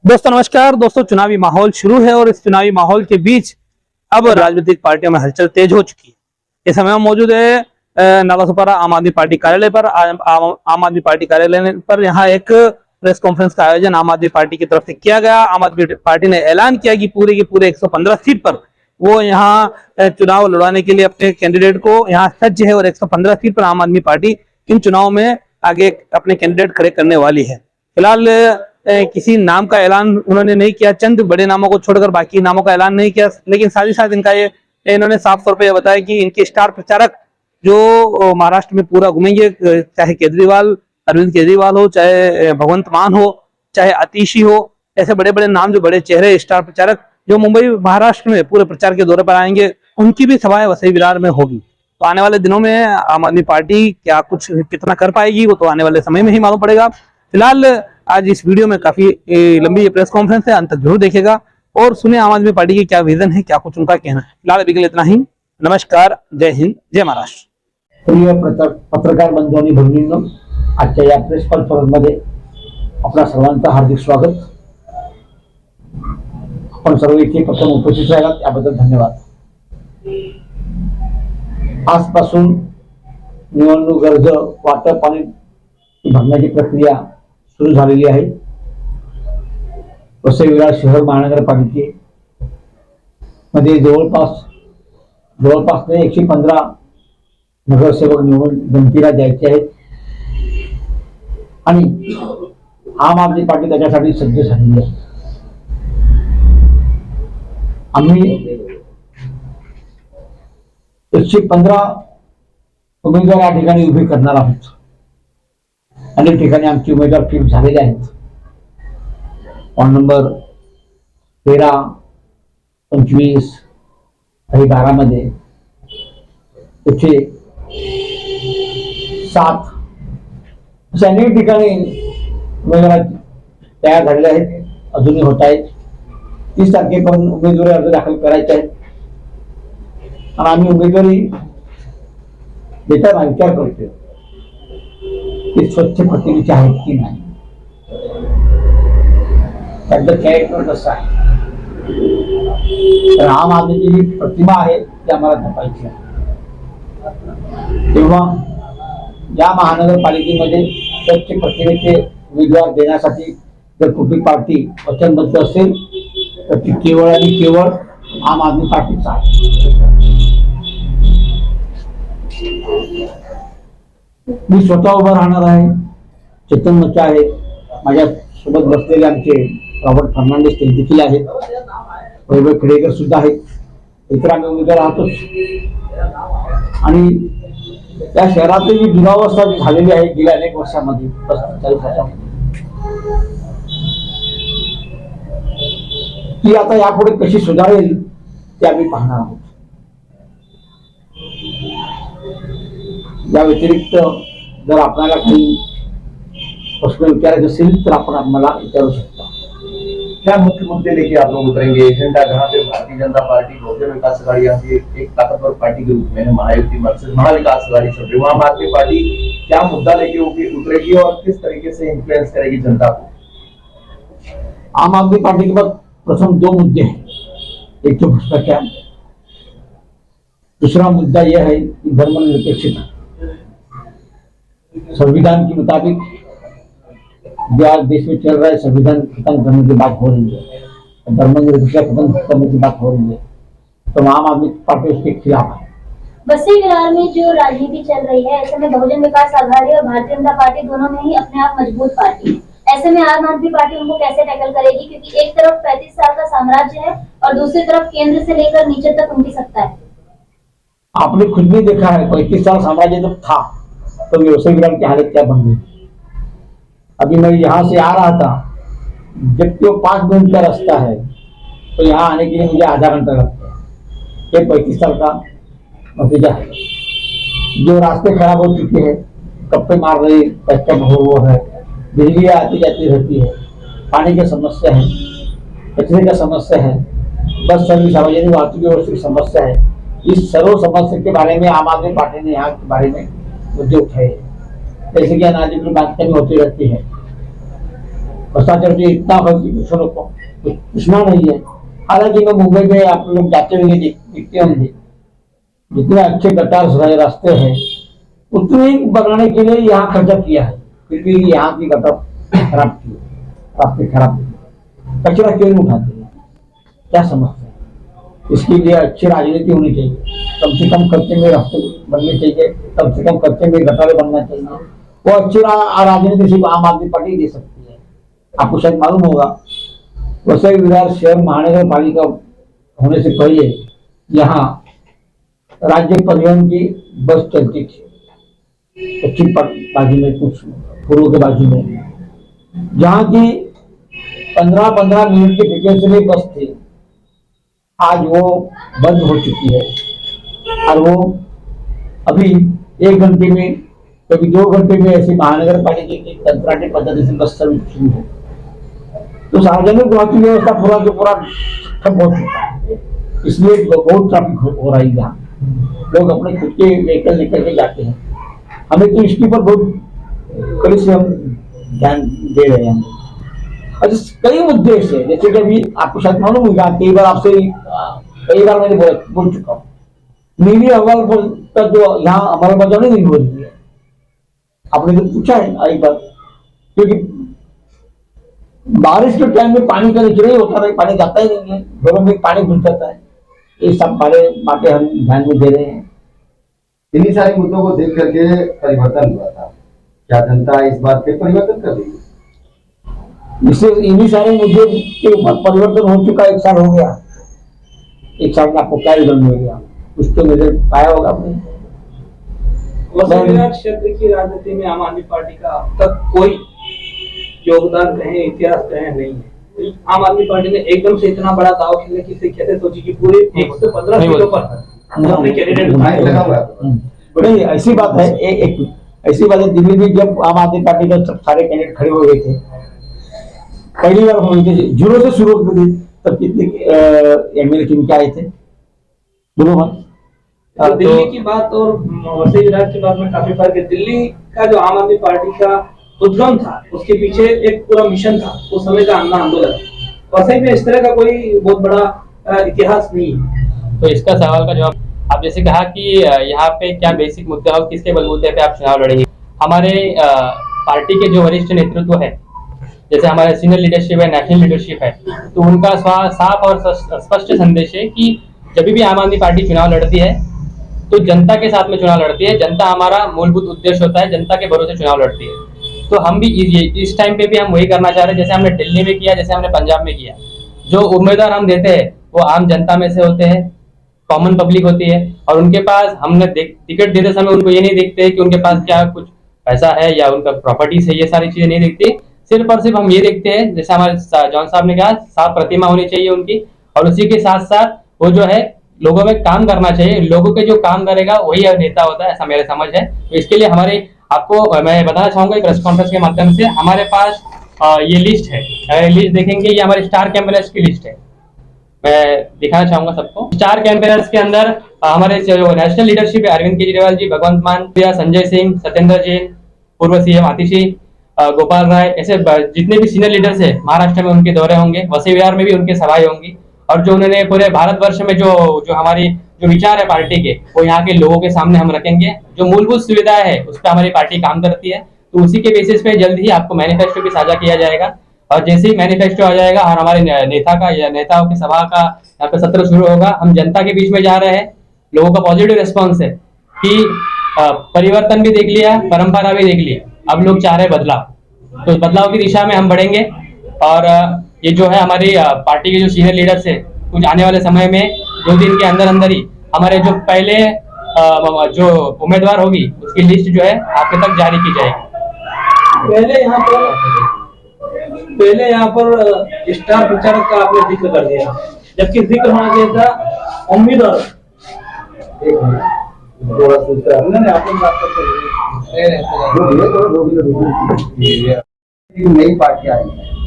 दोस्तों नमस्कार। दोस्तों चुनावी माहौल शुरू है और इस चुनावी माहौल के बीच अब राजनीतिक पार्टियों में हलचल तेज हो चुकी है। इस समय हम मौजूद है नालासोपारा आम आदमी पार्टी कार्यालय पर। आम आदमी पार्टी कार्यालय पर यहाँ एक प्रेस कॉन्फ्रेंस का आयोजन आम आदमी पार्टी की तरफ से किया गया। आम आदमी पार्टी ने ऐलान किया कि पूरे के पूरे 115 सीट पर वो यहाँ चुनाव लड़वाने के लिए अपने कैंडिडेट को यहाँ सज्ज है और 115 सीट पर आम आदमी पार्टी इन चुनाव में आगे अपने कैंडिडेट खड़े करने वाली है। फिलहाल किसी नाम का ऐलान उन्होंने नहीं किया, चंद बड़े नामों को छोड़कर बाकी नामों का ऐलान नहीं किया, लेकिन साथ ही साथ इनका इन्होंने साफ तौर पे बताया कि इनके स्टार प्रचारक जो महाराष्ट्र में पूरा घूमेंगे, चाहे केजरीवाल, अरविंद केजरीवाल हो, चाहे भगवंत मान हो, चाहे आतिशी हो, ऐसे बड़े बड़े नाम जो बड़े चेहरे स्टार प्रचारक जो मुंबई महाराष्ट्र में पूरे प्रचार के दौरे पर आएंगे, उनकी भी सभाएं वसई विरार में होगी। तो आने वाले दिनों में आम आदमी पार्टी क्या कुछ कितना कर पाएगी वो तो आने वाले समय में ही मालूम पड़ेगा। फिलहाल आज इस वीडियो में काफी लंबी प्रेस कॉन्फ्रेंस है, अंत तक जरूर देखेगा और सुने आम आदमी पार्टी की क्या विजन है, क्या कुछ उनका कहना है। फिलहाल अभी के लिए इतना ही। नमस्कार, जय हिंद, जय महाराष्ट्र। प्रिय पत्रकार बंधू आणि भगिनींनो, आजच्या या प्रेस कॉन्फरन्स मध्ये आपल्या सर्वांचं हार्दिक स्वागत। आपण सर्व इथे प्रथम उपस्थित राहिलात याबद्दल धन्यवाद। आजपासून निवडणूक अर्ज वाटप आणि भरण्याची प्रक्रिया सुरू झालेली आहे। वसई विरार शहर महानगरपालिकेमध्ये जवळपास 115 नगरसेवक निवडून जनतेला द्यायचे आहेत आणि आम आदमी पार्टी त्याच्यासाठी सज्ज झालेली आहे। आम्ही 115 उमेदवार या ठिकाणी उभे करणार आहोत। अनेक ठिकाणी आमचे उमेदवार फिक्स झालेले आहेत। वॉर्ड नंबर 13, 25 आणि 12 मध्ये इथे 7 अशा अनेक ठिकाणी उमेदवार तयार झालेले आहेत, अजूनही होत आहेत। 30 तारखेपर्यंत उमेदवारी अर्ज दाखल करायचे आहेत आणि आम्ही उमेदवारी देताना विचार करतोय की स्वच्छ प्रतिमेचे आहेत की नाही, त्यांचं कॅरेक्टर कसं आहे। तर आम आदमीची जी प्रतिमा आहे ती आम्हाला जपायची आहे। तेव्हा या महानगरपालिकेमध्ये स्वच्छ प्रतिमेचे उमेदवार देण्यासाठी जर कुठली पार्टी वचनबद्ध असेल तर ती केवळ आणि केवळ आम आदमी पार्टीचा आहे। मी स्वतः उभा राहणार आहे। चेतन मच्चा आहे, माझ्या सोबत बसलेले आमचे रॉबर्ट फर्नांडिस ते देखील आहेत, वैभव खेडेकर सुद्धा आहेत, इतर आम्ही उमेदवार राहतोच। आणि त्या शहरातली जी दुरावस्था झालेली आहे गेल्या अनेक वर्षामध्ये, 40 वर्षामध्ये, ती आता यापुढे कशी सुधारेल ते आम्ही पाहणार आहोत। या व्यतिरिक्त जर आपल्याला काही प्रश्न विचारायचे असेल तर आपण आम्हाला विचारू शकता। क्या मुख्य मुद्दे लेके आप लोग उतरेंगे? एजेंडा जहाँ पे भारतीय जनता पार्टी बहुजन विकास अघाड़ी एक ताकतवर पार्टी के रूप में है, महायुति वर्सेस महाविकास अघाड़ी चल रही है, वहाँ आम आदमी पार्टी क्या मुद्दा लेके उतरेगी और किस तरीके से इन्फ्लुएंस करेगी जनता को? आम आदमी पार्टी के पास प्रथम 2 मुद्दे हैं। एक तो भ्रष्टाचार, दूसरा मुद्दा यह है कि धर्मनिरपेक्षता। संविधान के मुताबिक जो आज देश में चल रहा है, संविधान खत्म करने की बात हो रही है, धर्मनिरपेक्षता खत्म करने की बात हो रही है, तो आम आदमी पार्टी उसके खिलाफ है। वसई विरार में जो राजनीति चल रही है, ऐसे में बहुजन विकास अघाड़ी और भारतीय जनता पार्टी दोनों में ही अपने आप मजबूत पार्टी है। ऐसे में आम आदमी पार्टी उनको कैसे टैकल करेगी, क्योंकि एक तरफ 35 साल का साम्राज्य है और दूसरी तरफ केंद्र से लेकर नीचे तक उनकी सत्ता है। आपने खुद भी देखा है 35 साल साम्राज्य जब था तो वसई विरार की हालत क्या बन गई। अभी मैं यहाँ से आ रहा था, जबकि वो 5 मिनट का रास्ता है तो यहाँ आने के लिए मुझे आधा घंटा लगता है। ये 35 साल का नतीजा है। जो रास्ते खराब हो चुके हैं, कप्पे मार रहे, कच्चा हो है, बिजली आती जाती रहती है, पानी की समस्या है, कचरे का समस्या है, बस सर्विस, सार्वजनिक वाहतूक व्यवस्था की समस्या है। इस सर्व समस्या के बारे में आम आदमी पार्टी ने यहाँ के बारे में मुद्दे उठाए, जैसे कि अनाज की बात कमी होती रहती है, भ्रष्टाचार जो इतना है कि दूसरों को कुछ पूछना नहीं है। हालांकि मैं मुंबई में आप लोग जाते हुए देखते होंगे, जितने अच्छे गटार सराय रास्ते हैं उतने ही बनाने के लिए यहाँ खर्चा किया है, फिर भी यहाँ की गटर खराब की, रास्ते खराब की, कचरा क्यों नहीं उठाते हैं, क्या समझते हैं? इसके लिए अच्छी राजनीति होनी चाहिए। कम से कम खर्चे में रास्ते बनने चाहिए, कम से कम खर्चे में गटारे बनना चाहिए। वो अच्छी राजनीति सिर्फ आम आदमी पार्टी दे सकती है। आपको शायद मालूम होगा, वसई विरार शहर महानगर पालिका होने से पहले यहाँ राज्य परिवहन की बस चलती थी, पश्चिम बाजू में, कुछ पूर्व के बाजू में, जहाँ की 15-15 मिनट की फ्रिक्वेंसी में बस थी। आज वो बंद हो चुकी है और वो अभी 1 घंटे में, कभी 2 घंटे में ऐसी महानगर पालिका की कंत्राटी पद्धति से बस सर्विस शुरू है। तो सार्वजनिक वाहतूक व्यवस्था पूरा के पूरा ठप हो चुका है, इसलिए बहुत ट्रैफिक हो रही है। यहाँ लोग अपने खुद के व्हीकल लेकर के जाते हैं। हमें तो इसके ऊपर बहुत कड़ी से हम ध्यान दे रहे हैं। अच्छा, कई मुद्दे से, जैसे कि अभी आपको शायद मालूम होगा, कई बार मैंने बोल चुका हूँ, नीली अव्वल का जो यहाँ अंमलबजावनी नहीं हो रही है। आपने तो पूछा है एक बार, क्योंकि बारिश के टाइम में पानी का निचरा ही होता है, पानी जाता ही नहीं है, घरों में पानी घुस जाता है। ये सब सारे बातें हम ध्यान में दे रहे हैं। इन्हीं सारे मुद्दों को देख करके परिवर्तन हुआ था, क्या जनता इस बात पे परिवर्तन कर रही है? इससे इन्हीं सारे मुद्दे के ऊपर परिवर्तन हो चुका। 1 साल हो गया, 1 साल में आपको क्या रिजल्ट मिल गया? कुछ तो रिजल्ट पाया होगा आपने। वसई विरार क्षेत्र की राजनीति में आम आदमी पार्टी का अब तक कोई योगदान कहें, इतिहास कहें नहीं है। आम आदमी पार्टी ने एकदम से इतना बड़ा दाव खेलने की कैसे सोची कि पूरे 115 सीटों पर अपने कैंडिडेट लगा हुआ है। नहीं, ऐसी बात है, एक ऐसी बात है, दिल्ली में जब आम आदमी पार्टी के सारे कैंडिडेट खड़े हो गए थे, पहली बार हुई थी, 0 से शुरू हुई थी, तब कितने एमएलए चुन के आए थे? बोलो मत। तो दिल्ली की बात और वसई विरार की बात में काफी फर्क है। दिल्ली का जो आम आदमी पार्टी का उद्गम था, उसके पीछे एक पूरा मिशन था, उस समय का अन्ना आंदोलन। वसई में इस तरह का कोई बहुत बड़ा इतिहास नहीं है। तो इसका सवाल का जवाब, आप जैसे कहा कि यहाँ पे क्या बेसिक मुद्दा और किसके बलबूते पे आप चुनाव लड़ेंगे। हमारे पार्टी के जो वरिष्ठ नेतृत्व है, जैसे हमारे सीनियर लीडरशिप है, नेशनल लीडरशिप है, तो उनका साफ और स्पष्ट संदेश है कि जब भी आम आदमी पार्टी चुनाव लड़ती है तो जनता के साथ में चुनाव लड़ती है। जनता हमारा मूलभूत उद्देश्य होता है, जनता के भरोसे चुनाव लड़ती है। तो हम भी इस टाइम पे भी हम वही करना चाह रहे हैं, जैसे हमने दिल्ली में किया, जैसे हमने पंजाब में किया। जो उम्मीदवार हम देते हैं वो आम जनता में से होते हैं, कॉमन पब्लिक होती है, और उनके पास हमने टिकट देते समय उनको ये नहीं देखते कि उनके पास क्या कुछ पैसा है या उनका प्रॉपर्टीज है, ये सारी चीजें नहीं देखते। सिर्फ और सिर्फ हम ये देखते हैं, जैसे हमारे जॉन साहब ने कहा, साफ प्रतिमा होनी चाहिए उनकी, और उसी के साथ साथ वो जो है लोगों में काम करना चाहिए। लोगों के जो काम करेगा वही नेता होता है, ऐसा मेरा समझ है। तो इसके लिए हमारे आपको मैं बताना चाहूंगा एक प्रेस कॉन्फ्रेंस के माध्यम से, हमारे पास ये लिस्ट है, लिस्ट देखेंगे, ये हमारे स्टार कैंपेनर्स की लिस्ट है। मैं दिखाना चाहूंगा सबको। स्टार कैंपेनर्स के अंदर हमारे जो नेशनल लीडरशिप है, अरविंद केजरीवाल जी, भगवंत मान, संजय सिंह, सत्येंद्र जैन, पूर्व सीएम आतिशी, गोपाल राय, ऐसे जितने भी सीनियर लीडर्स है महाराष्ट्र में उनके दौरे होंगे, वसई विहार में भी उनके सभाएं होंगी। और जो उन्होंने पूरे भारतवर्ष में जो हमारी जो विचार है पार्टी के, वो यहाँ के लोगों के सामने हम रखेंगे। जो मूलभूत सुविधाएं है उस पर हमारी पार्टी काम करती है, तो उसी के बेसिस पे जल्द ही आपको मैनिफेस्टो भी साझा किया जाएगा। और जैसे ही मैनिफेस्टो आ जाएगा और हमारे नेता का या नेताओं की सभा का यहाँ पे सत्र शुरू होगा, हम जनता के बीच में जा रहे हैं। लोगों का पॉजिटिव रिस्पॉन्स है कि परिवर्तन भी देख लिया, परंपरा भी देख लिया, अब लोग चाह रहे बदलाव, तो बदलाव की दिशा में हम बढ़ेंगे। और ये जो है हमारी पार्टी के जो सीनियर लीडर्स है, कुछ आने वाले समय में 2 दिन के अंदर अंदर ही हमारे जो पहले जो उम्मीदवार होगी उसकी लिस्ट जो है आपके तक जारी की जाएगी। पहले यहाँ पर स्टार प्रचारक का आपने जिक्र कर दिया, जबकि जिक्र होना चाहिए था उम्मीदवार। नई पार्टियां आई है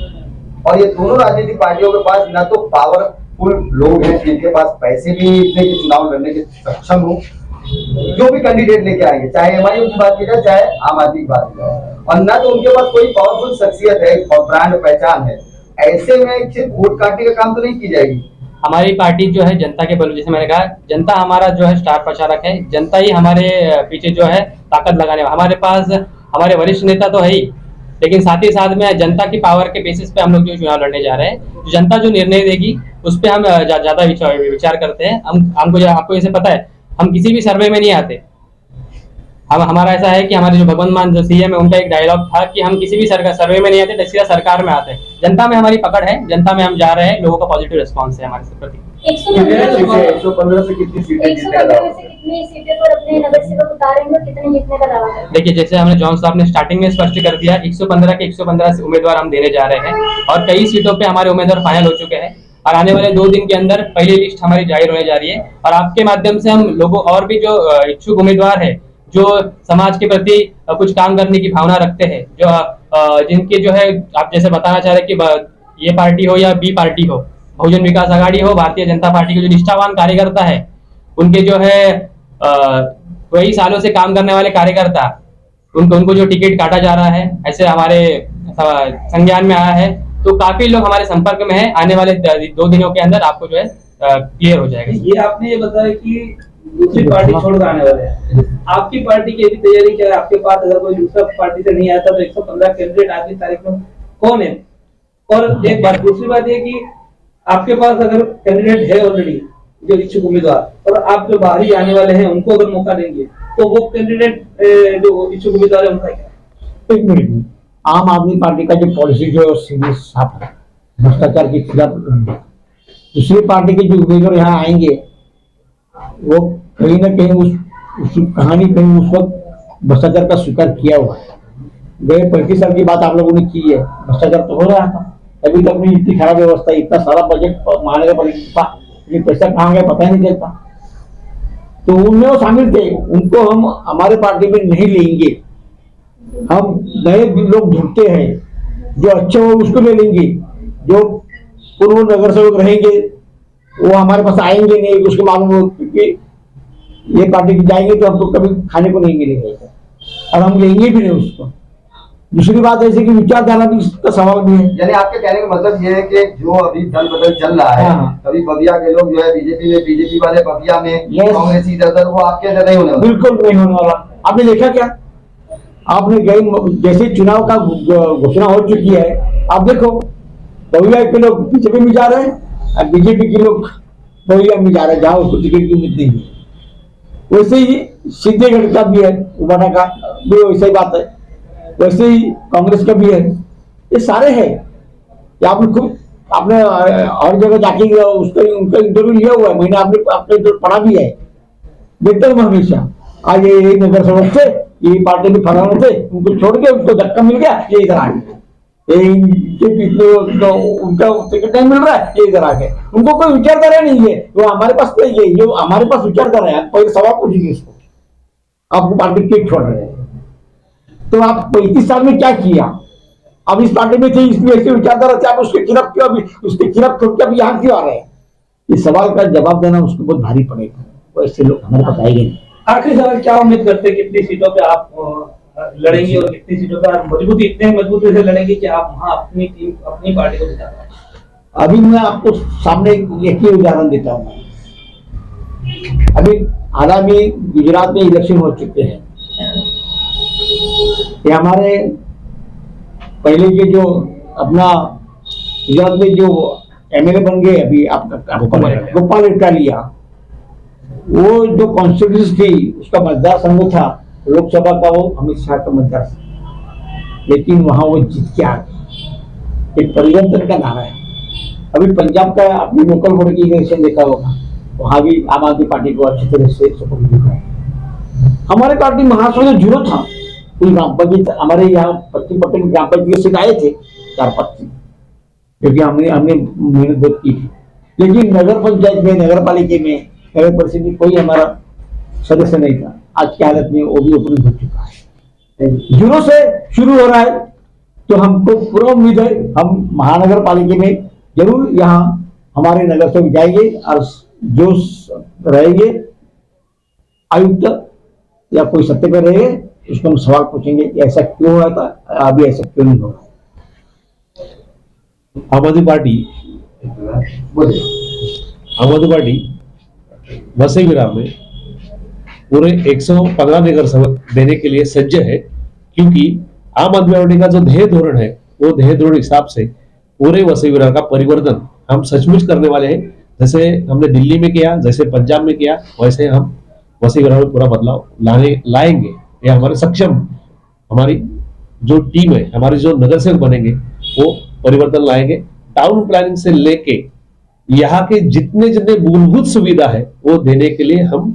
और ये दोनों राजनीतिक पार्टियों के पास ना तो पावरफुल लोग हैं जिनके पास पैसे भी इतने के चुनाव लड़ने के सक्षम हो, जो भी कैंडिडेट लेके आएंगे, चाहे एमआईएम की बात की जाए चाहे आम आदमी की बात की जाए, और ना तो उनके पास कोई पावरफुल शख्सियत है और ब्रांड पहचान है। ऐसे में सिर्फ वोट काटने का काम तो नहीं की जाएगी। हमारी पार्टी जो है जनता के बल, जैसे मैंने कहा, जनता हमारा जो है स्टार प्रचारक है, जनता ही हमारे पीछे जो है ताकत लगाने वाला। हमारे पास हमारे वरिष्ठ नेता तो है ही, लेकिन साथ ही साथ में जनता की पावर के बेसिस पे हम लोग जो चुनाव लड़ने जा रहे हैं। जनता जो निर्णय देगी उस पर हम ज्यादा विचार करते हैं। हमको आपको जैसे पता है, हम किसी भी सर्वे में नहीं आते। हमारा ऐसा है कि हमारे जो भगवंत मान जो सीएम है, उनका एक डायलॉग था कि हम किसी भी सर्वे में नहीं आते, सीधा सरकार में आते हैं। जनता में हमारी पकड़ है, जनता में हम जा रहे हैं, लोगों का पॉजिटिव रिस्पांस है हमारे प्रति। 115 से कितनी सीटें जीतने का दावा? कितनी सीटें पर अपने नगर सेवक उतारेंगे और कितने जीतने का दावा करेंगे? देखिए, जैसे हमने जॉन साहब ने स्टार्टिंग में स्पष्ट कर दिया, 115 के 115 उम्मीदवार हम देने जा रहे हैं और कई सीटों पे हमारे उम्मीदवार फाइनल हो चुके हैं और आने वाले 2 दिन के अंदर पहली लिस्ट हमारी जाहिर होने जा रही है। और आपके माध्यम से हम लोगों और भी जो इच्छुक उम्मीदवार है, जो समाज के प्रति कुछ काम करने की भावना रखते हैं, जो जिनके जो है आप जैसे बताना चाह रहे हैं कि ये पार्टी हो या बी पार्टी हो, बहुजन विकास आघाड़ी हो, भारतीय जनता पार्टी के जो निष्ठावान कार्यकर्ता है, उनके जो है कई सालों से काम करने वाले कार्यकर्ता, उनको जो टिकट काटा जा रहा है, ऐसे हमारे संज्ञान में आया है। तो काफी लोग हमारे संपर्क में है। आने वाले 2 दिनों के अंदर आपको जो है क्लियर हो जाएगा। ये आपने ये बताया कि दूसरी पार्टी छोड़कर आने वाले हैं, आपकी पार्टी की भी तैयारी क्या है? आपके पास अगर कोई दूसरा पार्टी से नहीं आता तो 115 कैंडिडेट आज की तारीख में कौन है? और एक बात, दूसरी बात ये कि आपके पास अगर कैंडिडेट है ऑलरेडी जो इच्छुक उम्मीदवार, और आप जो बाहरी आने वाले हैं उनको अगर मौका देंगे तो वो कैंडिडेट जो इच्छुक उम्मीदवार है उनका क्या? एक मिनट में, आम आदमी पार्टी का जो पॉलिसी जो सीधी साफ है, भ्रष्टाचार के खिलाफ। दूसरी पार्टी के जो उम्मीदवार यहाँ आएंगे वो कहीं ना कहीं उस कहानी कहीं उस वक्त भ्रष्टाचार का स्वीकार किया हुआ है। गए 35 साल की बात आप लोगों ने की है, भ्रष्टाचार तो हो रहा था। अभी तक में इतनी खराब व्यवस्था, इतना सारा बजट महानगर पालिका था, लेकिन पैसा कहाँ गया पता ही नहीं चलता। तो उनमें वो शामिल थे, उनको हम हमारे पार्टी में नहीं लेंगे। हम नए लोग ढूंढते हैं, जो अच्छे हो उसको ले लेंगे। जो पूर्व नगर सेवक रहेंगे वो हमारे पास आएंगे नहीं, उसको मालूम हो, क्योंकि ये पार्टी की जाएंगे तो हमको कभी खाने को नहीं मिलेगा और हम लेंगे भी नहीं उसको। दूसरी बात ऐसे कि विचारधारा भी इसका सवाल भी है। यानी आपके कहने का मतलब ये है कि जो अभी दल बदल चल रहा है, हाँ। कभी बबिया के लोग जो है बीजेपी में, बीजेपी वाले बबिया में, Yes। कांग्रेसी इधर, वो आपके अंदर नहीं होने वाला। बिल्कुल नहीं होने वाला। आपने देखा क्या? आपने गई जैसे चुनाव का घोषणा हो चुकी है, आप देखो बबिया के लोग बीजेपी में जा रहे हैं और बीजेपी के लोग बबिया में जा रहे हैं, जहाँ उसको टिकट की उम्मीद नहीं है। वैसे ही सिद्धेगढ़ का भी है, उबाना का भी वैसे ही बात है, वैसे ही कांग्रेस का भी है। ये सारे हैं कि आपने और जगह जाके उसका उनका इंटरव्यू लिया हुआ है, मैंने आपने पढ़ा भी है। देखता हूँ हमेशा, आज ये नगर सेवक थे, ये पार्टी में फलाने थे, उनको छोड़ के उनको धक्का मिल गया, ये इधर आ गए। उनका टिकट नहीं मिल रहा है, ये इधर आ गए। उनको कोई विचारधारा नहीं है। वो हमारे पास तो ये जो हमारे पास विचारधारा है, पहले सवाल पूछिए इसको, आपको पार्टी क्यों छोड़ रहे हैं? तो आप 35 साल में क्या किया? अब इस पार्टी में थे, इसलिए ऐसे विचारधारा थे, आप उसके खिलाफ क्यों अभी उसके खिलाफ छोड़ के अभी यहाँ क्यों आ रहे हैं? इस सवाल का जवाब देना उसको बहुत भारी पड़ेगा। वैसे लोग हमारे पास आएंगे नहीं। आखिरी सवाल, क्या उम्मीद करते हैं कितनी सीटों पे आप लड़ेंगे और कितनी सीटों पे आप इतने मजबूती से लड़ेंगे कि आप वहां अपनी टीम, अपनी पार्टी को जिता पाएं? अभी मैं आपको सामने एक ही उदाहरण देता हूँ। अभी आगामी गुजरात में इलेक्शन हो चुके हैं। ये हमारे पहले के जो अपना गुजरात में जो एमएलए बन गए अभी आपका गोपाल इटालिया, वो जो कॉन्स्टिट्यूंसी थी उसका मतदार संघ था लोकसभा का, वो अमित शाह का मतदार संघ, लेकिन वहां वो जीत के आ गए। एक परिवर्तन का नारा है। अभी पंजाब का अपनी लोकल बोर्ड की इलेक्शन देखा होगा, वहां भी आम आदमी पार्टी को अच्छी तरह से सपोर्ट दिखा है। हमारे पार्टी महाराष्ट्र में जीरो था, कोई ग्राम पंचायत हमारे यहाँ 25 पटेल ग्राम पंचायत से आए थे 4-5, क्योंकि हमने मेहनत बहुत की थी। लेकिन नगर पंचायत में, नगर पालिका में, नगर परिषद में कोई हमारा सदस्य नहीं था। आज की हालत में वो भी ओपनिंग हो चुका है, जीरो से शुरू हो रहा है। तो हमको पूरा उम्मीद है हम महानगर पालिका में जरूर यहाँ हमारे नगर सेवक जाएंगे और जो रहेंगे आयुक्त या कोई सत्ते पर रहेंगे उसको हम सवाल पूछेंगे कि ऐसा क्यों हुआ था, अभी ऐसा क्यों नहीं हो रहा। आम आदमी पार्टी बोलिए। आम आदमी पार्टी वसई विरार में पूरे 115 नगर सेवक देने के लिए सज्ज है, क्योंकि आम आदमी पार्टी का जो ध्येय धोरण है वो ध्येय धोरण हिसाब से पूरे वसई विरार का परिवर्तन हम सचमुच करने वाले हैं। जैसे हमने दिल्ली में किया, जैसे पंजाब में किया, वैसे हम वसई विरार में पूरा बदलाव लाएंगे। ये हमारे सक्षम, हमारी जो टीम है, हमारे जो नगर सेवक बनेंगे वो परिवर्तन लाएंगे। टाउन प्लानिंग से लेके यहाँ के जितने जितने मूलभूत सुविधा है वो देने के लिए हम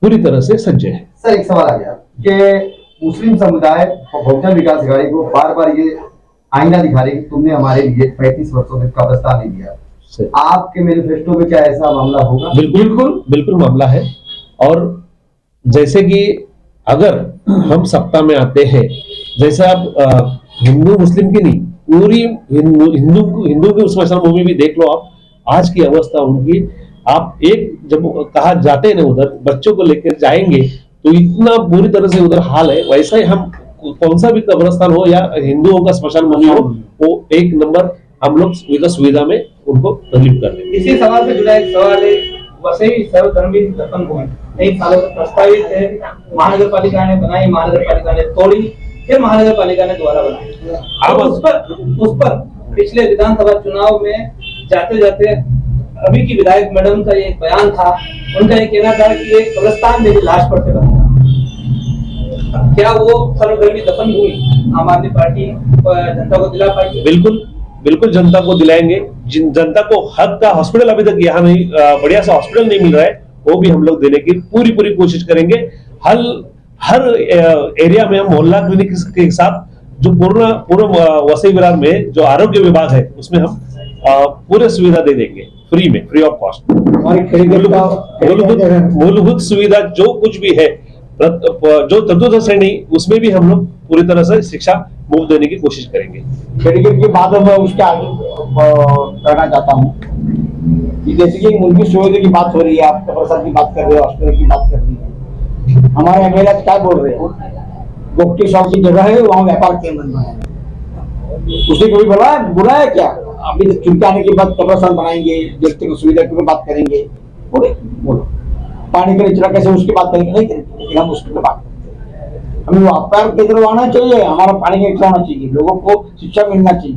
पूरी तरह से सज्ज है। सर एक सवाल आ गया कि मुस्लिम समुदाय और बहुजन विकास आघाड़ी को बार बार ये आईना दिखा रही कि तुमने हमारे लिए 35 वर्षों में कब्रिस्तान नहीं दिया। आपके मैनिफेस्टो में क्या ऐसा मामला होगा? बिल्कुल मामला है। और जैसे कि अगर हम सत्ता में आते हैं, जैसे आप हिंदू मुस्लिम की नहीं, पूरी हिंदू की स्मशान भूमि भी देख लो आप, आज की अवस्था उनकी। आप एक जब कहा जाते हैं ना उधर बच्चों को लेकर जाएंगे तो इतना बुरी तरह से उधर हाल है। वैसा ही हम कौन सा भी कब्रिस्तान हो या हिंदुओं का स्मशान भूमि हो, वो एक नंबर हम लोग सुविधा में उनको तकलीफ कर देंगे। इसी सवाल से जुड़ा एक सवाल है, वसई सर्वधर्मी दफन भूमि कई सालों से प्रस्तावित है, महानगर पालिका ने बनाई, महानगर पालिका ने तोड़ी, फिर महानगर पालिका ने दोबारा बनाई। अब उस पर पिछले विधानसभा चुनाव में जाते जाते अभी की विधायक मैडम का एक बयान था, उनका ये कहना था कि ये कब्रिस्तान मेरी लाश पर से बनेगा। क्या वो सर्वधर्मी दफन भूमि आम आदमी पार्टी जनता को दिला पाएगी? बिल्कुल जनता को दिलाएंगे। जिन जनता को हक का हॉस्पिटल अभी तक यहाँ नहीं, बढ़िया सा हॉस्पिटल नहीं मिल रहा है, वो भी हम लोग देने की पूरी कोशिश करेंगे। हर एरिया में हम मोहल्ला क्लिनिक के साथ जो पूर्ण वसई विरार में जो आरोग्य विभाग है उसमें हम पूरे सुविधा दे देंगे फ्री ऑफ कॉस्ट। मूलभूत सुविधा जो कुछ भी है, जो चतुर्थ श्रेणी, उसमें भी हम लोग पूरी तरह से शिक्षा मुफ्त देने की कोशिश करेंगे। मेडिकल की बात मैं उसके आगे कहना चाहता हूँ कि जैसे कि उनकी सुविधा की बात हो रही है, आप कब्रिस्तान की बात कर रहे हो, हॉस्पिटल की बात कर रही है, हमारे एमएलए क्या बोल रहे हो? गोप्ती शॉप की जगह है, वहाँ व्यापार केंद्र बनाया, उसने कभी बुरा है क्या? अभी चुनके आने के बाद कब्रिस्तान बनाएंगे, देखते सुविधा की बात करेंगे, बोलो पानी का निचरा कैसे उसकी बात करेंगे? नहीं करेंगे, लेकिन हम उसकी बात करते हैं। हमें व्यापार केंद्र आना चाहिए, हमारा पानी का निचरा होना चाहिए, लोगों को शिक्षा मिलना चाहिए।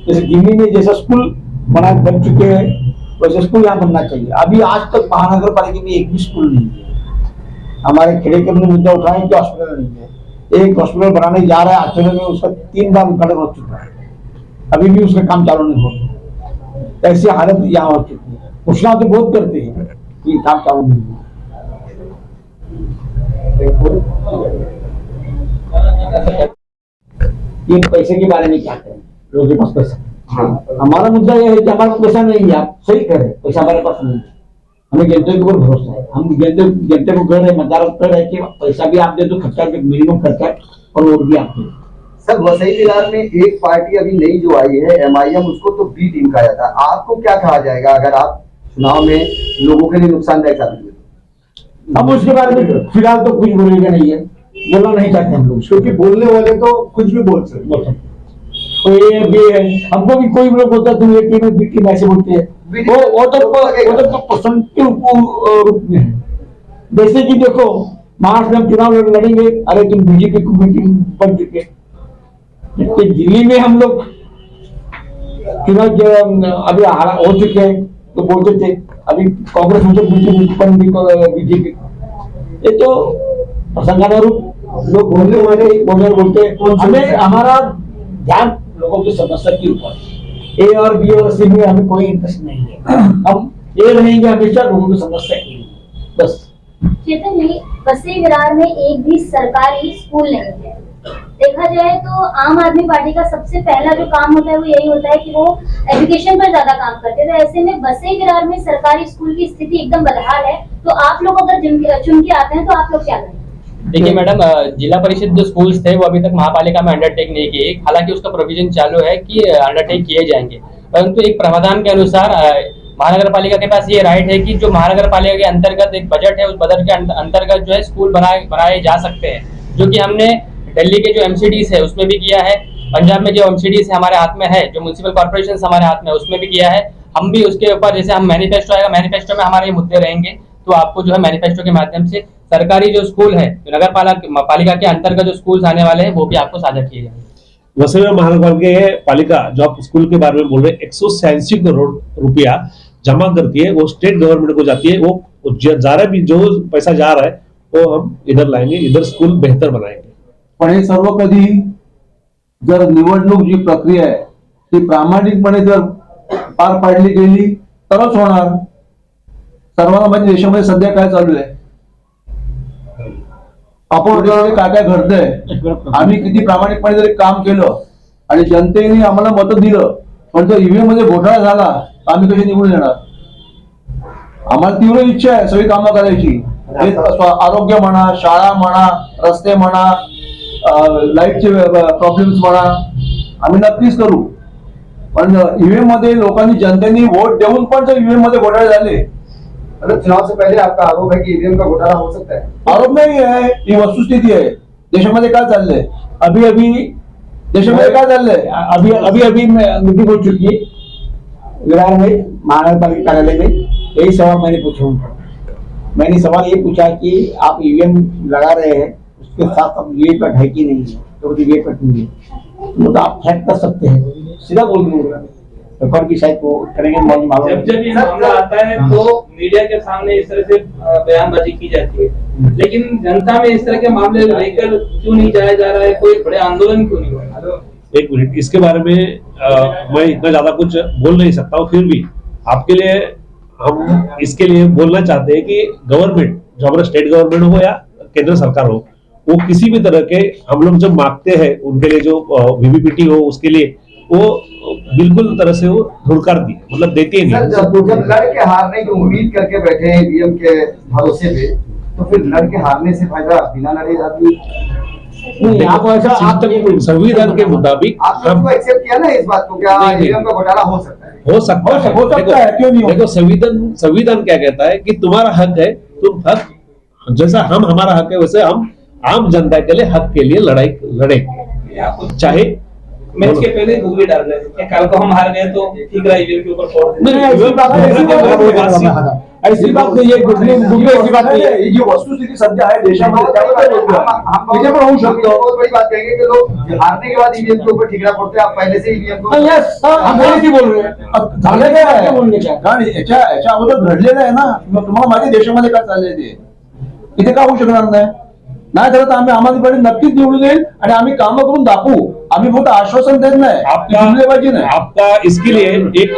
जैसे दिल्ली में जैसा स्कूल बन चुके हैं वैसे स्कूल यहाँ बनना चाहिए। अभी आज तक महानगर पालिका में एक भी स्कूल नहीं है। हमारे खेड़े के मुद्दा उठाए कि हॉस्पिटल नहीं है, एक हॉस्पिटल बनाने जा रहा है आचरण में, उसका 3 बार उद्घाटन हो चुका है, अभी भी उसका काम चालू नहीं हो। ऐसी हालत यहाँ हो चुकी है। घोषणा तो बहुत करते हैं कि काम चालू नहीं हुआ। ये पैसे के बारे में क्या करें? लोगों के पास पैसा, हमारा मुद्दा यह है कि हमारे पास पैसा नहीं है। आप सही कह रहे, पैसा हमारे पास नहीं है, हमें जनता के ऊपर भरोसा है। हम जनता को कह रहे हैं, मतदार कर रहे कि पैसा भी आप दे दो, खर्चा भी मिनिमम खर्चा और वोट भी आप दे। सर वसई विरार में एक पार्टी अभी नई जो आई है MIM, उसको तो बी टीम कहा जाता है। आपको क्या कहा जाएगा अगर आप चुनाव में लोगों के लिए नुकसानदायक साबित हुए? हम उसके बारे में फिलहाल तो कुछ बोलेगा नहीं है, बोलना नहीं चाहते हम लोग, क्योंकि बोलने वाले तो कुछ भी बोल सकते। तो ये भी है, हमको भी कोई लोग बोलता है तुम ये टीम है, बी टीम ऐसे बोलते हैं, वो तो पसंद के रूप में है। जैसे कि देखो महाराष्ट्र में हम चुनाव लड़ेंगे, अरे तुम बीजेपी को बी टीम बन चुके। दिल्ली में हम लोग चुनाव अभी हो चुके हैं तो बोलते थे अभी कांग्रेस बीजेपी। ये तो प्रसंगानुरूप लोग बोलने वाले बोलते हमें, हमारा ध्यान लोगों की समस्या के ऊपर, ए और बी और सी में हमें कोई इंटरेस्ट नहीं है। हम ये रहेंगे हमेशा लोगों की समस्या के लिए बस। चेतन जी, वसई विरार में एक भी सरकारी स्कूल नहीं है। देखा जाए तो आम आदमी पार्टी का सबसे पहला जो काम होता है वो यही होता है कि वो एजुकेशन पर ज्यादा काम करते हैं। तो ऐसे में वसई विरार में सरकारी स्कूल की स्थिति एकदम बदहाल है। तो आप लोग अगर चुन के आते हैं तो आप लोग क्या करेंगे? देखिए मैडम, जिला परिषद जो स्कूल्स थे वो अभी तक महापालिका में अंडरटेक नहीं किए। हालांकि उसका प्रोविजन चालू है कि अंडरटेक किए जाएंगे, परंतु एक प्रावधान के अनुसार महानगर पालिका के पास ये राइट है कि जो महानगर पालिका के अंतर्गत एक बजट है, उस बजट के अंतर्गत जो है स्कूल बनाए जा सकते हैं। जो कि हमने दिल्ली के जो एमसीडीज है उसमें भी किया है, पंजाब में जो एमसीडीज हमारे हाथ में है, जो म्यूनिसिपल कॉर्पोरेशन हमारे हाथ में है उसमें भी किया है। हम भी उसके ऊपर जैसे हम मैनिफेस्टो आएगा, मैनिफेस्टो में हमारे ये मुद्दे रहेंगे, तो आपको जो है मैनिफेस्टो के माध्यम से सरकारी जो स्कूल है, जो नगर पालिका के अंतर्गत जो स्कूल आने वाले हैं वो भी आपको साझा किए जाएंगे। वसई महानगर के पालिका जो आप स्कूल के बारे में बोल रहे हैं, 186 करोड़ रुपया जमा करती है, वो स्टेट गवर्नमेंट को जाती है। वो जा रहा है, जो पैसा जा रहा है वो हम इधर लाएंगे, इधर स्कूल बेहतर बनाएंगे। पण हे सर्व कधी जर निवडणूक जी प्रक्रिया आहे ती प्रामाणिकपणे जर पार पाडली गेली तरच होणार। सर्वांना माहिती देशामध्ये सध्या काय चालू आहे, आपण काय काय घडतंय, आम्ही किती प्रामाणिकपणे जरी काम केलं आणि जनतेने आम्हाला मतं दिलं, पण जर ईव्हीएम मध्ये घोटाळा झाला तर आम्ही कशी निवडून येणार? आम्हाला तीव्र इच्छा आहे सगळी कामं करायची, आरोग्य म्हणा, शाळा म्हणा, रस्ते म्हणा, लाईटचे प्रॉब्लेम्स म्हणा, आम्ही नक्कीच करू। पण ईव्हीएम मध्ये लोकांनी जनतेने वोट देऊन पण जर ईव्हीएम मध्ये घोटाळे झाले, मतलब चुनाव से पहले आपका आरोप है कि ईवीएम का घोटाला हो सकता है? आरोप नहीं है, ही वस्तुस्थिती है। देशामध्ये काय चाललंय अभी देशामध्ये काय चाललंय अभी मीटिंग हो चुकी है विरार में, महानगर पालिका कार्यालय में। यही सवाल मैंने पूछा उनको। मैंने सवाल ये पूछा कि आप ईवीएम लगा रहे हैं, उसके साथ अब वीवीपैट है कि नहीं है, तो वीवीपैट नहीं है तो आप हैक कर सकते हैं, सीधा बोल दूंगा। पेपर की शायद वो करेंगे, मालूम जब ये मामला आता है तो मीडिया के सामने इस तरह से बयानबाजी की जाती है, लेकिन जनता में इस तरह के मामले लेकर क्यों नहीं जाया जा रहा है? कोई बड़े आंदोलन क्यों नहीं हो रहा? एक मिनट, इसके बारे में मैं इतना ज्यादा कुछ बोल नहीं सकता हूँ, फिर भी आपके लिए हम इसके लिए बोलना चाहते हैं कि गवर्नमेंट, जो हमारा स्टेट गवर्नमेंट हो या केंद्र सरकार हो, वो किसी भी तरह के हम लोग जब मांगते हैं उनके लिए जो वीवीपीटी हो उसके लिए वो बिल्कुल तरह से वो धुड़कार दी, मतलब देती नहीं। सर, जब लड़के हारने की उम्मीद करके बैठे हैं ईवीएम के भरोसे पे, तो फिर लड़के हारने से फायदा बिना लड़े आदमी नहीं। आप ऐसा आप संविधान के मुताबिक आपने हम उसको एक्सेप्ट किया ना इस बात को, क्या ईवीएम का घोटाला हो सकता है? हो सकता है, क्यों नहीं हो? देखो संविधान क्या कहता है कि तुम्हारा हक है, तुम हक, जैसा हम हमारा हक है वैसे हम आम जनता के लिए हक के लिए लड़ाई लड़ेंगे, चाहे मैच के पहले गूगली डाल रहे थे कल को हम हार गए तो ठीक रहा ईवीएम के ऊपर फोड़ नहीं, ऐसी बात नहीं है, गूगली ऐसी बात नहीं है। ही जी वस्तुस्थिती सध्या आहे देशामध्ये त्याबद्दल इथे पण होऊ शकतो। बहुत बड़ी बात कहेंगे कि लोग हारने के बाद ईवीएम के ऊपर ठिकरा पड़ते हैं, आप पहले से ईवीएम को यस, हम पहले ही बोल रहे हैं। अब झालं काय आहे? बोलने क्या कारण याच्या अगोदर घडलेलं आहे ना, मग तुम्हाला माहिती आहे देशामध्ये काय चाललंय ते, इथे का होऊ शकणार नाही झालं तर आम्ही आम आदमी पार्टी नक्कीच निवडून येईल आणि आम्ही कामं करून दाखवू। आम्ही फक्त आश्वासन देत नाही, जुमलेबाजी नाही। आपका इसके लिए एक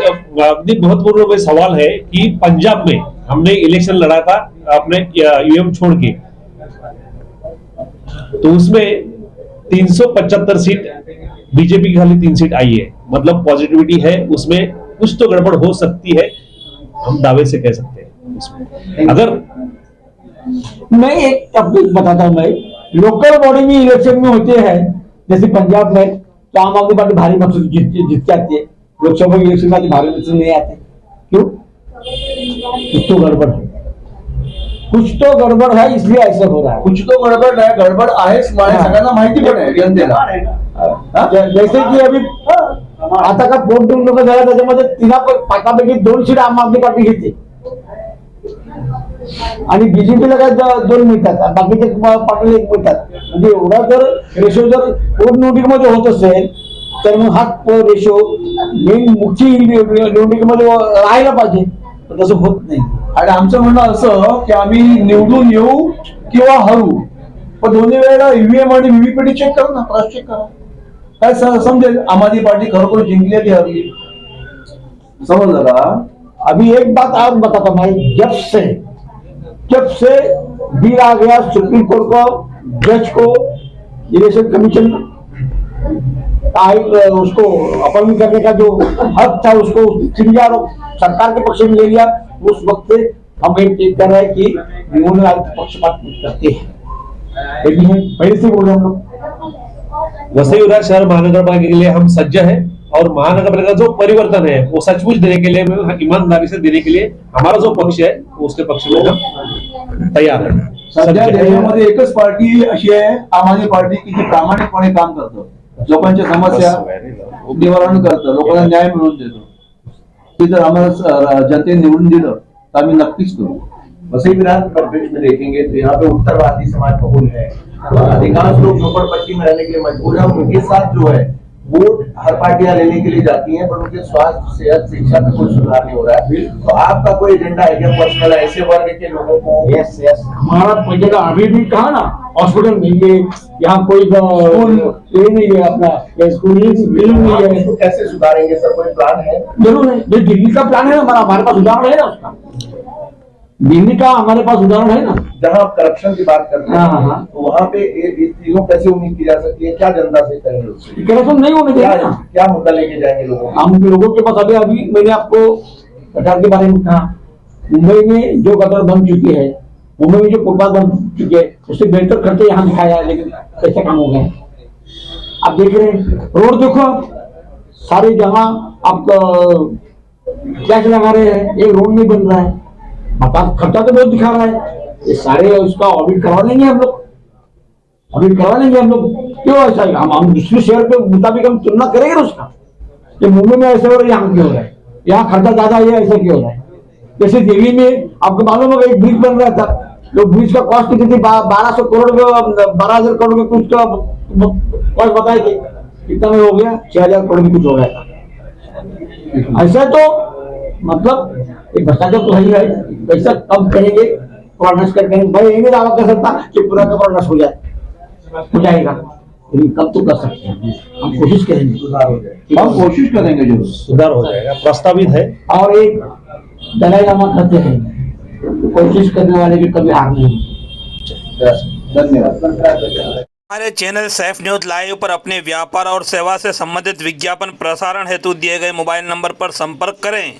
महत्वपूर्ण में सवाल है कि पंजाब में हमने इलेक्शन लड़ा था अपने ईवीएम छोड़ के, तो उसमें 375 सीट बीजेपी की खाली 3 सीट आई है, मतलब पॉजिटिविटी है उसमें, कुछ तो गड़बड़ हो सकती है, हम दावे से कह सकते हैं उसमें। अगर मैं एक अपडेट बताता हूँ, मैं लोकल बॉडी में इलेक्शन में होते हैं जैसे पंजाब में, तो आम आदमी पार्टी भारी मत जीत के आती है, लोकसभा इलेक्शन में भारी मत नहीं आते। क्यों? कुछ तो गड़बड़ है, कुछ तो गड़बड़ है, इसलिए ऐसा हो रहा है। कुछ तो गडबड आहे, गडबड आहेच, सगळ्यांना माहिती पण आहे जनतेला। जैसे की अभी आता का पोट निवडणुका झाल्या त्याच्यामध्ये 5पैकी 2 सीट आम आदमी पार्टी घेते आणि बीजेपीला काय 2 मिळतात, बाकीचे पार्टीला 1 मिळतात। म्हणजे एवढा जर रेशो जर पोटनिवडणुकीमध्ये होत असेल तर मग हा रेशो मेन मुख्य निवडणुकीमध्ये राहायला पाहिजे, पण तसं होत नाही। आणि आमचं म्हणणं असं की आम्ही निवडून येऊ किंवा हरू, पण दोन्ही वेळेला ईव्हीएम आणि वीवीपीटी चेक करा ना, क्रॉस चेक करा, काय समजेल आम आदमी पार्टी खरोखर जिंकली की हरली, समजलं का? अभी एक बात और बताता मैं, जब से बिल आ गया सुप्रीम कोर्ट को, जज को इलेक्शन कमीशन उसको अपॉइंट करने का जो हक था उसको चिड़िया सरकार के पक्ष में ले लिया, उस वक्त से हम एक चीज कर रहे हैं कि निवडणूक आयोग पक्षपात करते हैं, लेकिन पहले से बोल रहे हम लोग। वसई विरार शहर महानगर पालिका के लिए हम सज्ज है और महानगरपालिका जो परिवर्तन है वो सचमुच देने के लिए, ईमानदारी से देने के लिए हमारा जो पक्ष है वो उसके पक्ष में हम तैयार है. सध्या देशामध्ये एकच पार्टी अशी आहे, आम आदमी पार्टी, की जी प्रामाणिकपणे काम करतं, लोकांच्या समस्या निवारण करतं, लोकांना न्याय मिळवून देतो. ते जर आम्हाला जनतेने निवडून दिलं तर आम्ही नक्कीच करू. वसई विरासत परिप्रेक्ष्य में देखेंगे तो यहाँ पे उत्तरवादी समाज बहुल है, अधिकांश लोग झोपड़पट्टी में रहने के लिए मजबूर है. उनके साथ जो है वोट हर पार्टियां लेने के लिए जाती हैं, पर उनके स्वास्थ्य, सेहत, शिक्षा में कोई सुधार नहीं हो रहा है. तो आपका कोई एजेंडा है क्या पर्सनल ऐसे वर्ग के लोगों को? यस यस, हमारा एजेंडा अभी भी कहा ना, हॉस्पिटल नहीं है, यहाँ कोई स्कूल ये नहीं है, अपना स्कूल नहीं है. इसको कैसे सुधारेंगे सर, कोई प्लान है? जरूर है, जो दिल्ली का प्लान है हमारे पास उदाहरण है ना उसका. दिल्ली का हमारे पास उदाहरण है ना. जहाँ करप्शन की बात करते हाँ. हैं तो वहाँ पे ये चीजों कैसे उम्मीद की जा सकती है, क्या जनता से करेंगे उससे? करप्शन नहीं होने देंगे ना. क्या मुद्दा लेके जाएंगे लोगों को? हम लोगों के पास अभी मैंने आपको गटर के बारे में कहा, मुंबई में जो गटर बन चुकी है, मुंबई में जो फुटपाथ बन चुके हैं, उससे बेहतर खर्चे यहाँ दिखाया है, लेकिन कैसे काम हो गए आप देख रहे हैं. रोड देखो आप, सारी जगह आप टैक्स लगा रहे हैं, एक रोड नहीं बन रहा है. बता, खर्चा तो बहुत दिखा रहा है. ये सारे उसका ऑडिट करवा लेंगे हम लोग, ऑडिट करवा लेंगे हम लोग. क्यों ऐसा है? हम दूसरे शहर के मुताबिक हम तुलना करेंगे ना उसका, कि मुंबई में ऐसे हो रहा है, यहाँ क्यों हो रहा है, यहाँ खर्चा ज्यादा है, ऐसा क्यों हो रहा है. जैसे दिल्ली में आपको मालूम होगा एक ब्रिज बन रहा था, तो ब्रिज का कॉस्ट कितनी थी? 1200 करोड़, 12,000 करोड़ के कुछ का कॉस्ट बताए थे. कितना में हो गया? 6,000 करोड़ में कुछ हो गया. ऐसा तो मतलब एक भ्रष्टाचार तो है ही है. पैसा कम करेंगे, पूरा नष्ट करके भाई ये नहीं दावा कर सकता कि पूरा का पूरा नष्ट हो जाएगा, लेकिन कब तो कर सकते हैं. हम कोशिश करेंगे, सुधार हो जाएगा. हम कोशिश करेंगे, जरूर सुधार हो जाएगा, प्रस्तावित है. और एक दलाई लामा करते हैं, कोशिश करने वाले की कभी हार नहीं होती. धन्यवाद. हमारे चैनल सैफ न्यूज लाइव पर अपने व्यापार और सेवा से संबंधित विज्ञापन प्रसारण हेतु दिए गए मोबाइल नंबर पर संपर्क करें.